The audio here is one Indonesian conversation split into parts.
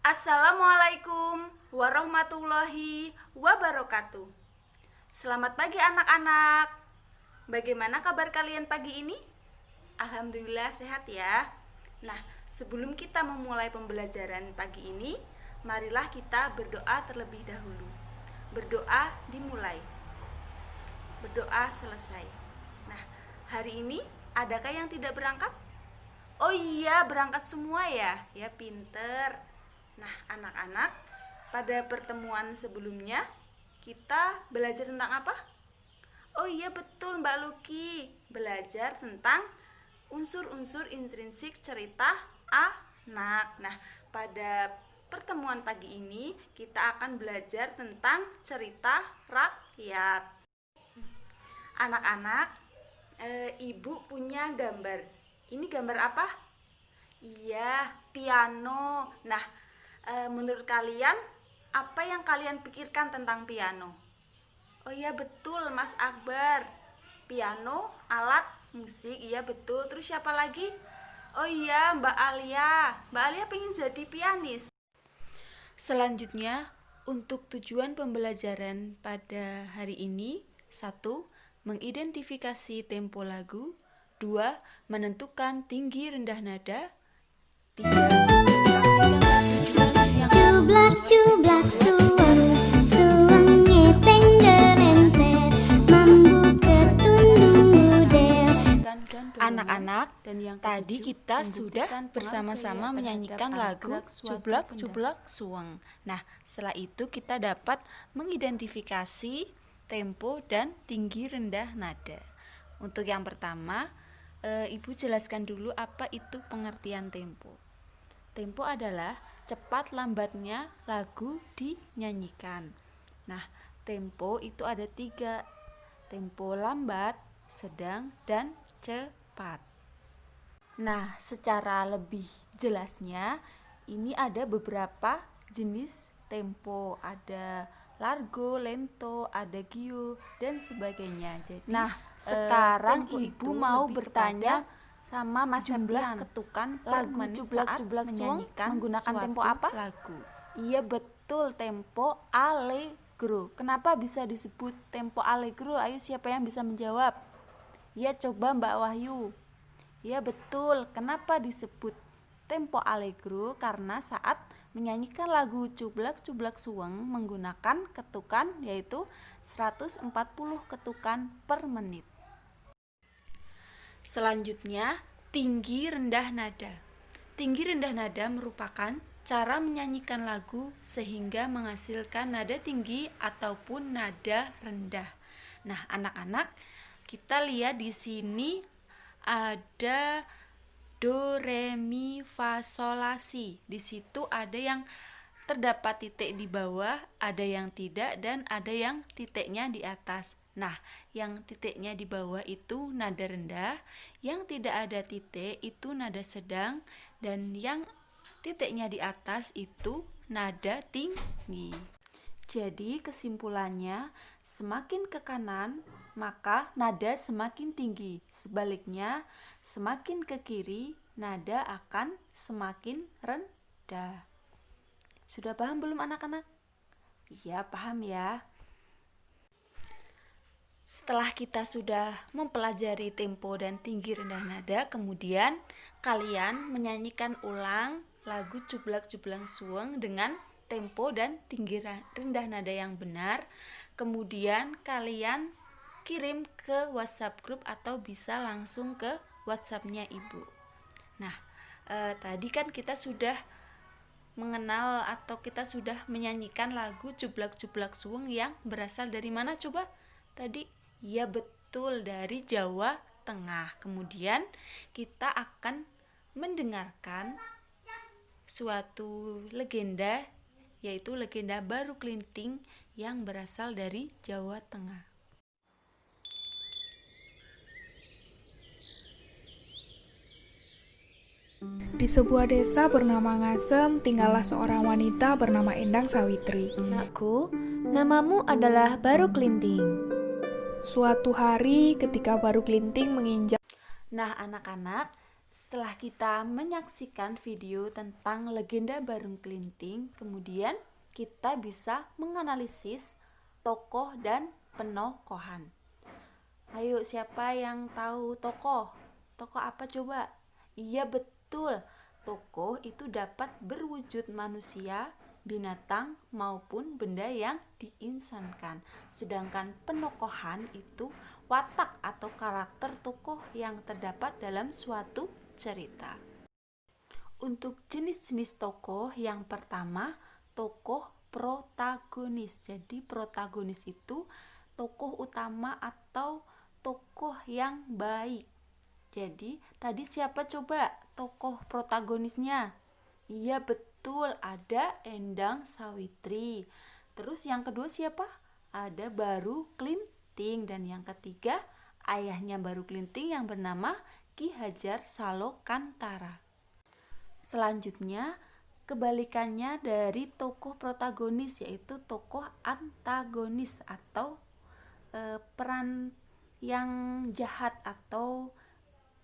Assalamualaikum warahmatullahi wabarakatuh. Selamat pagi anak-anak. Bagaimana kabar kalian pagi ini? Alhamdulillah sehat ya. Nah, sebelum kita memulai pembelajaran pagi ini, marilah kita berdoa terlebih dahulu. Berdoa dimulai, berdoa selesai. Nah, hari ini adakah yang tidak berangkat? Oh iya, berangkat semua ya. Ya, pinter. Nah, anak-anak, pada pertemuan sebelumnya kita belajar tentang apa? Oh iya, betul Mbak Luki. Belajar tentang unsur-unsur intrinsik cerita anak. Nah, pada pertemuan pagi ini kita akan belajar tentang cerita rakyat. Anak-anak, ibu punya gambar. Ini gambar apa? Iya, piano. Nah, menurut kalian apa yang kalian pikirkan tentang piano? Oh iya betul Mas Akbar. Piano alat musik, iya betul. Terus siapa lagi? Oh iya Mbak Alia. Mbak Alia pengen jadi pianis. Selanjutnya, untuk tujuan pembelajaran pada hari ini, 1. Mengidentifikasi tempo lagu. 2. Menentukan tinggi rendah nada. 3. Mempraktikkan tujuan yang Cublak-cublak suweng, suweng ngeteng derenter, mambu ketundung budel. Anak-anak, tadi kita sudah bersama-sama menyanyikan lagu Cublak-cublak suweng. Nah, setelah itu kita dapat mengidentifikasi tempo dan tinggi rendah nada. Untuk yang pertama, Ibu jelaskan dulu apa itu pengertian tempo. Tempo adalah cepat lambatnya lagu dinyanyikan. Nah, tempo itu ada 3. Tempo lambat, sedang, dan cepat. Nah, secara lebih jelasnya, ini ada beberapa jenis tempo. Ada largo, lento, adagio, dan sebagainya. Jadi, sekarang Ibu mau bertanya sama Mas Septian, ketukan lagu cublak-cublak menyanyikan menggunakan tempo apa? Lagu. Iya betul, tempo allegro. Kenapa bisa disebut tempo allegro? Ayo siapa yang bisa menjawab? Ya coba Mbak Wahyu. Ya betul, kenapa disebut tempo allegro? Karena saat menyanyikan lagu cublak-cublak suweng menggunakan ketukan yaitu 140 ketukan per menit. Selanjutnya, tinggi rendah nada. Tinggi rendah nada merupakan cara menyanyikan lagu sehingga menghasilkan nada tinggi ataupun nada rendah. Nah, anak-anak, kita lihat di sini ada do, re, mi, fa, sol, la, si. Di situ ada yang terdapat titik di bawah, ada yang tidak, dan ada yang titiknya di atas. Nah, yang titiknya di bawah itu nada rendah, yang tidak ada titik itu nada sedang, dan yang titiknya di atas itu nada tinggi. Jadi kesimpulannya, semakin ke kanan maka nada semakin tinggi. Sebaliknya, semakin ke kiri nada akan semakin rendah. Sudah paham belum anak-anak? Iya, paham ya. Setelah kita sudah mempelajari tempo dan tinggi rendah nada, kemudian kalian menyanyikan ulang lagu cublak-cublak suweng dengan tempo dan tinggi rendah nada yang benar. Kemudian kalian kirim ke WhatsApp grup atau bisa langsung ke WhatsApp-nya Ibu. Nah, tadi kan kita sudah mengenal atau kita sudah menyanyikan lagu cublak-cublak suweng yang berasal dari mana coba? Tadi, ya betul, dari Jawa Tengah. Kemudian kita akan mendengarkan suatu legenda, yaitu legenda Baru Kelinting yang berasal dari Jawa Tengah. Di sebuah desa bernama Ngasem, tinggallah seorang wanita bernama Endang Sawitri. Nakku, namamu adalah Baru Kelinting. Suatu hari ketika Baru Kelinting menginjak. Nah, anak-anak, Setelah kita menyaksikan video tentang legenda Barung Klinting, kemudian kita bisa menganalisis tokoh dan penokohan. Ayo, siapa yang tahu tokoh? Tokoh apa coba? Iya betul, tokoh itu dapat berwujud manusia, binatang maupun benda yang diinsankan. Sedangkan penokohan itu watak atau karakter tokoh yang terdapat dalam suatu cerita. Untuk jenis-jenis tokoh, yang pertama tokoh protagonis. Jadi protagonis itu tokoh utama atau tokoh yang baik. Jadi tadi siapa coba tokoh protagonisnya? Iya betul, ada Endang Sawitri. Terus yang kedua siapa? Ada Baru Klinting. Dan yang ketiga ayahnya Baru Klinting yang bernama Ki Hajar Salokantara. Selanjutnya kebalikannya dari tokoh protagonis, yaitu tokoh antagonis atau peran yang jahat atau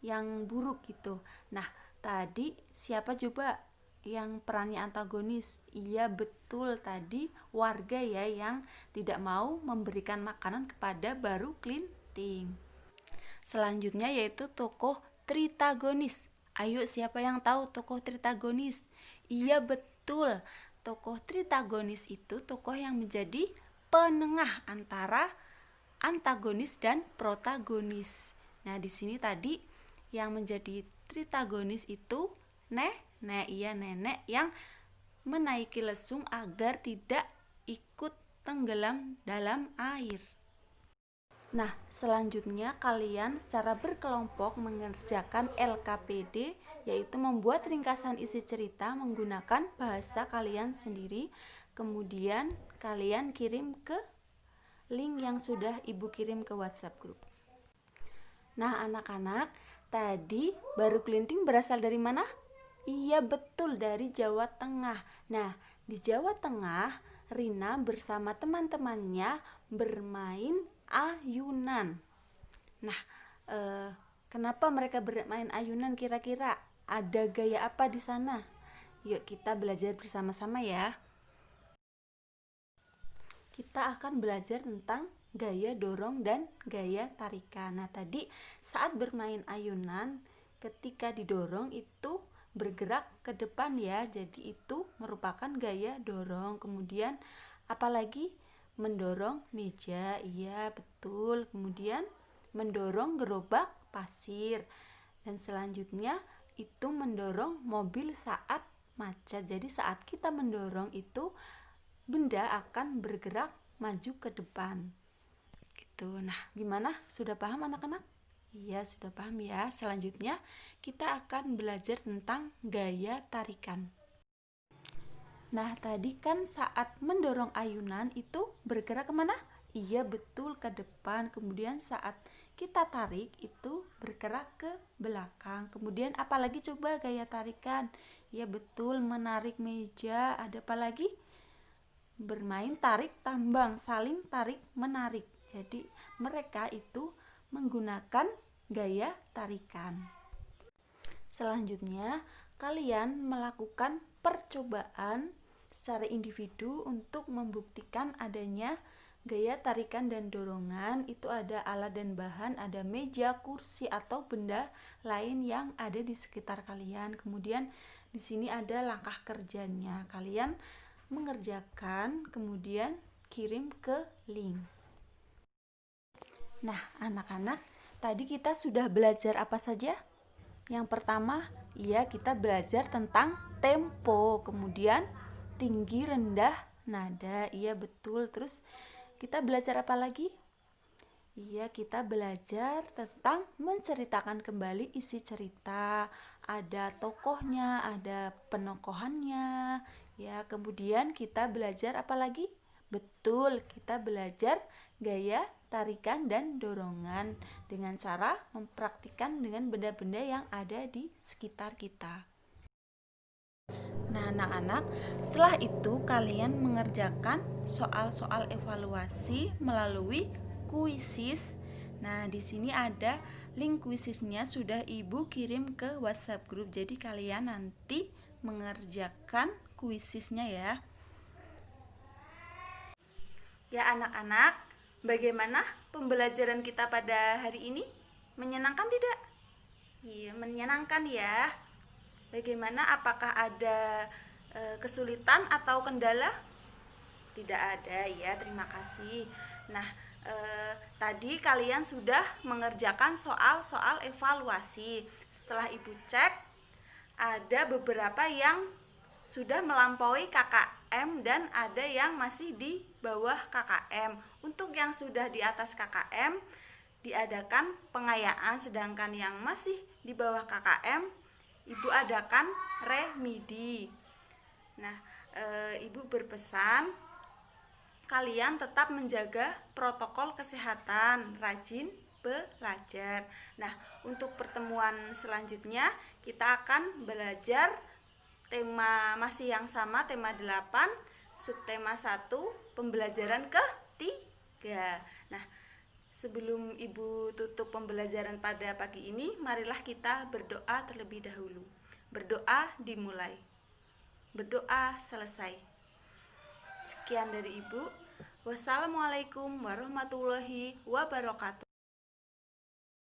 yang buruk gitu. Nah, tadi siapa coba yang perannya antagonis? Iya betul, tadi warga ya yang tidak mau memberikan makanan kepada Baru Klinting. Selanjutnya yaitu tokoh tritagonis. Ayo, siapa yang tahu tokoh tritagonis? Iya betul, tokoh tritagonis itu tokoh yang menjadi penengah antara antagonis dan protagonis. Nah, di sini tadi yang menjadi tritagonis itu nenek yang menaiki lesung agar tidak ikut tenggelam dalam air. Nah, selanjutnya kalian secara berkelompok mengerjakan LKPD, yaitu membuat ringkasan isi cerita menggunakan bahasa kalian sendiri. Kemudian kalian kirim ke link yang sudah Ibu kirim ke WhatsApp grup. Nah, anak-anak, tadi Baru Klinting berasal dari mana? Iya betul, dari Jawa Tengah. Nah, di Jawa Tengah, Rina bersama teman-temannya bermain ayunan. Nah, kenapa mereka bermain ayunan kira-kira? Ada gaya apa di sana? Yuk kita belajar bersama-sama ya. Kita akan belajar tentang gaya dorong dan gaya tarikan. Nah, tadi saat bermain ayunan, ketika didorong itu bergerak ke depan ya. Jadi itu merupakan gaya dorong. Kemudian apalagi? Mendorong meja, iya betul. Kemudian mendorong gerobak pasir. Dan selanjutnya itu mendorong mobil saat macet. Jadi saat kita mendorong itu benda akan bergerak maju ke depan gitu. Nah, gimana? Sudah paham anak-anak? Iya, sudah paham ya. Selanjutnya kita akan belajar tentang gaya tarikan. Nah, tadi kan saat mendorong ayunan itu bergerak kemana? Iya betul, ke depan. Kemudian saat kita tarik itu bergerak ke belakang. Kemudian apalagi coba gaya tarikan? Iya betul, menarik meja. Ada apa lagi? Bermain tarik tambang, saling tarik menarik. Jadi mereka itu menggunakan gaya tarikan. Selanjutnya kalian melakukan percobaan secara individu untuk membuktikan adanya gaya tarikan dan dorongan. Itu ada alat dan bahan, ada meja, kursi atau benda lain yang ada di sekitar kalian. Kemudian di sini ada langkah kerjanya. Kalian mengerjakan, kemudian kirim ke link. Nah, anak-anak, tadi kita sudah belajar apa saja? Yang pertama, kita belajar tentang tempo, kemudian tinggi, rendah, nada. Iya betul. Terus kita belajar apa lagi? Iya, kita belajar tentang menceritakan kembali isi cerita. Ada tokohnya, ada penokohannya. Ya, kemudian kita belajar apa lagi? Betul, kita belajar gaya tarikan dan dorongan dengan cara mempraktikkan dengan benda-benda yang ada di sekitar kita. Nah, anak-anak, setelah itu kalian mengerjakan soal-soal evaluasi melalui kuisis. Nah, di sini ada link kuisisnya sudah Ibu kirim ke WhatsApp grup. Jadi kalian nanti mengerjakan kuisisnya ya. Ya anak-anak, bagaimana pembelajaran kita pada hari ini? Menyenangkan tidak? Iya, menyenangkan ya. Bagaimana, apakah ada kesulitan atau kendala? Tidak ada ya, terima kasih. Nah, tadi kalian sudah mengerjakan soal-soal evaluasi. Setelah Ibu cek, ada beberapa yang sudah melampaui KKM dan ada yang masih di bawah KKM. Untuk yang sudah di atas KKM diadakan pengayaan, sedangkan yang masih di bawah KKM Ibu adakan remedi. Nah, Ibu berpesan kalian tetap menjaga protokol kesehatan, rajin belajar. Nah, untuk pertemuan selanjutnya kita akan belajar tema masih yang sama, tema 8, subtema 1, pembelajaran ketiga. Nah, sebelum Ibu tutup pembelajaran pada pagi ini, marilah kita berdoa terlebih dahulu. Berdoa dimulai, berdoa selesai. Sekian dari Ibu. Wassalamualaikum warahmatullahi wabarakatuh.